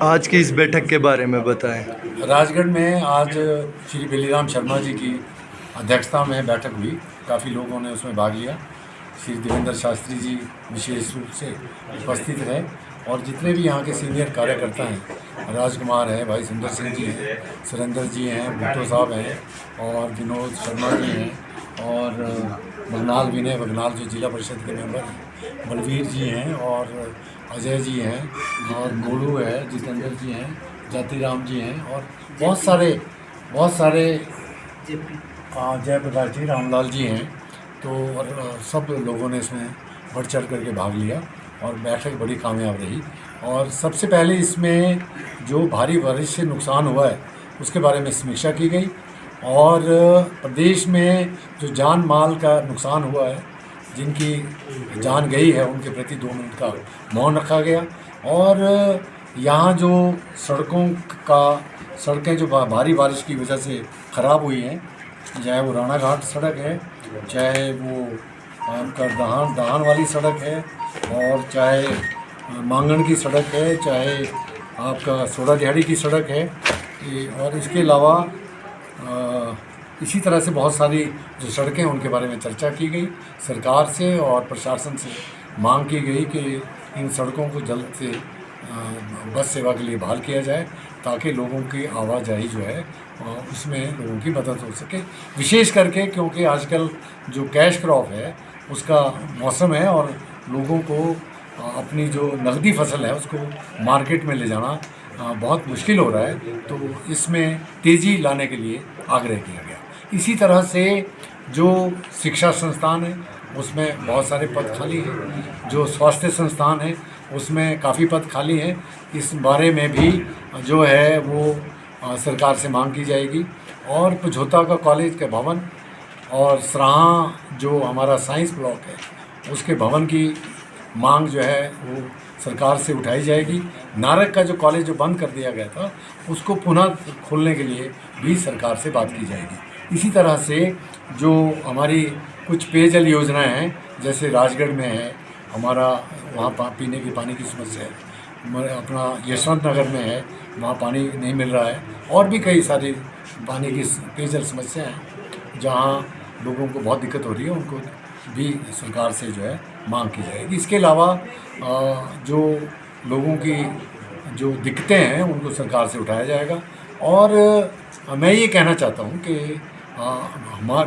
आज की इस बैठक के बारे में बताएं। राजगढ़ में आज श्री बेलीराम शर्मा जी की अध्यक्षता में बैठक हुई। काफ़ी लोगों ने उसमें भाग लिया। श्री देवेंद्र शास्त्री जी विशेष रूप से उपस्थित रहे और जितने भी यहाँ के सीनियर कार्यकर्ता हैं, राजकुमार है, भाई सुंदर सिंह जी हैं, सुरेंद्र जी हैं, भुट्टो साहब हैं और विनोद शर्मा जी हैं और बगनाल विनय बगनाल जो जिला परिषद के मेंबर हैं, बलवीर जी हैं और अजय जी हैं और गोलू है, जितेंद्र जी हैं, जातिराम जी हैं और बहुत सारे जयप्रकाश जी, रामलाल जी हैं। तो और सब लोगों ने इसमें बढ़ चढ़ करके भाग लिया और बैठक बड़ी कामयाब रही। और सबसे पहले इसमें जो भारी बारिश से नुकसान हुआ है उसके बारे में समीक्षा की गई और प्रदेश में जो जान माल का नुकसान हुआ है, जिनकी जान गई है, उनके प्रति 2 मिनट का मौन रखा गया। और यहाँ जो सड़कें जो भारी बारिश की वजह से ख़राब हुई हैं, चाहे वो राणा घाट सड़क है, चाहे वो आपका दहान वाली सड़क है और चाहे मांगण की सड़क है, चाहे आपका सोड़ा दिहाड़ी की सड़क है, और इसके अलावा इसी तरह से बहुत सारी जो सड़कें हैं उनके बारे में चर्चा की गई। सरकार से और प्रशासन से मांग की गई कि इन सड़कों को जल्द से बस सेवा के लिए बहाल किया जाए ताकि लोगों की आवाजाही जो है उसमें लोगों की मदद हो सके। विशेष करके क्योंकि आजकल जो कैश क्रॉप है उसका मौसम है और लोगों को अपनी जो नकदी फसल है उसको मार्केट में ले जाना बहुत मुश्किल हो रहा है, तो इसमें तेज़ी लाने के लिए आग्रह किया गया। इसी तरह से जो शिक्षा संस्थान है उसमें बहुत सारे पद खाली हैं, जो स्वास्थ्य संस्थान है उसमें काफ़ी पद खाली हैं। इस बारे में भी जो है वो सरकार से मांग की जाएगी। और पझोता का कॉलेज के भवन और सराहां जो हमारा साइंस ब्लॉक है उसके भवन की मांग जो है वो सरकार से उठाई जाएगी। नारक का जो कॉलेज जो बंद कर दिया गया था उसको पुनः खोलने के लिए भी सरकार से बात की जाएगी। इसी तरह से जो हमारी कुछ पेयजल योजनाएं हैं, जैसे राजगढ़ में है हमारा, वहाँ पीने की पानी की समस्या है, अपना यशवंत नगर में है, वहाँ पानी नहीं मिल रहा है, और भी कई सारी पानी की पेयजल समस्या हैं जहाँ लोगों को बहुत दिक्कत हो रही है, उनको भी सरकार से जो है मांग की जाएगी। इसके अलावा जो लोगों की जो दिक्कतें हैं उनको सरकार से उठाया जाएगा। और मैं ये कहना चाहता हूँ कि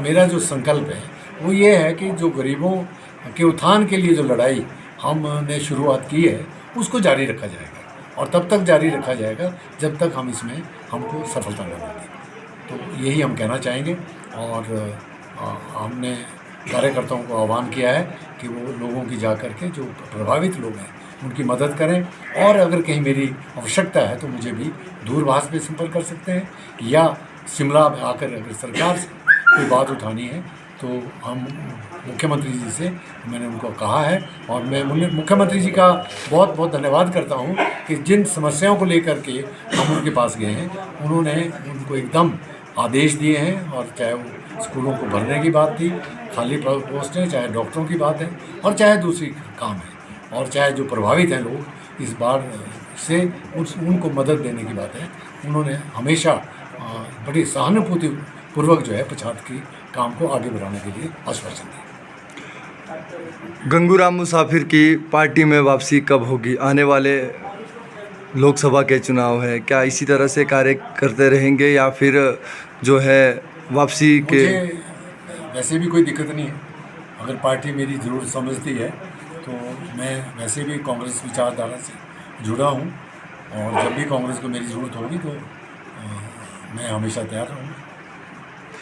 मेरा जो संकल्प है वो ये है कि जो गरीबों के उत्थान के लिए जो लड़ाई हमने शुरुआत की है उसको जारी रखा जाएगा और तब तक जारी रखा जाएगा जब तक हम इसमें हमको सफलता न मिलेगी। तो यही हम कहना चाहेंगे और हमने कार्यकर्ताओं को आह्वान किया है कि वो लोगों की जा कर के जो प्रभावित लोग हैं उनकी मदद करें, और अगर कहीं मेरी आवश्यकता है तो मुझे भी दूरभाष पे संपर्क कर सकते हैं, या शिमला में आकर अगर सरकार से कोई बात उठानी है तो हम मुख्यमंत्री जी से मैंने उनको कहा है। और मैं मुख्यमंत्री जी का बहुत बहुत धन्यवाद करता हूँ कि जिन समस्याओं को लेकर के हम उनके पास गए हैं उन्होंने उनको एकदम आदेश दिए हैं, और चाहे वो स्कूलों को भरने की बात थी, खाली पोस्टें, चाहे डॉक्टरों की बात है, और चाहे दूसरी काम है, और चाहे जो प्रभावित हैं लोग इस बार से उनको मदद देने की बात है, उन्होंने हमेशा बड़ी सहानुभूति पूर्वक जो है पछात की काम को आगे बढ़ाने के लिए आश्वासन दिया। गंगूराम मुसाफिर की पार्टी में वापसी कब होगी? आने वाले लोकसभा के चुनाव है, क्या इसी तरह से कार्य करते रहेंगे या फिर जो है वापसी के? मुझे वैसे भी कोई दिक्कत नहीं है, अगर पार्टी मेरी ज़रूरत समझती है तो मैं वैसे भी कांग्रेस विचारधारा से जुड़ा हूँ, और जब भी कांग्रेस को मेरी ज़रूरत होगी तो मैं हमेशा तैयार रहूँगा।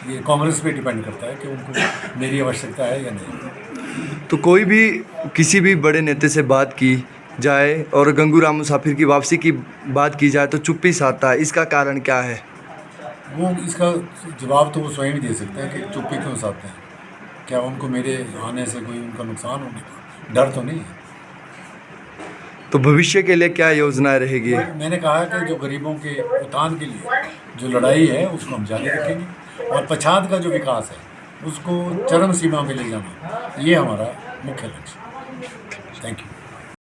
ये कांग्रेस पे डिपेंड करता है कि उनको मेरी आवश्यकता है या नहीं। तो कोई भी किसी भी बड़े नेता से बात की जाए और गंगूराम मुसाफिर की वापसी की बात की जाए तो चुप्पी साधता है, इसका कारण क्या है? वो इसका जवाब तो वो स्वयं ही दे सकते हैं कि चुप्पी क्यों साधते हैं। क्या उनको मेरे आने से कोई उनका नुकसान होने का डर तो नहीं है? तो भविष्य के लिए क्या योजनाएं रहेगी? मैंने कहा कि जो गरीबों के उत्थान के लिए जो लड़ाई है उसको हम जारी रखेंगे, और पछात का जो विकास है उसको चरम सीमा में ले जाना, ये हमारा मुख्य लक्ष्य। Thank you.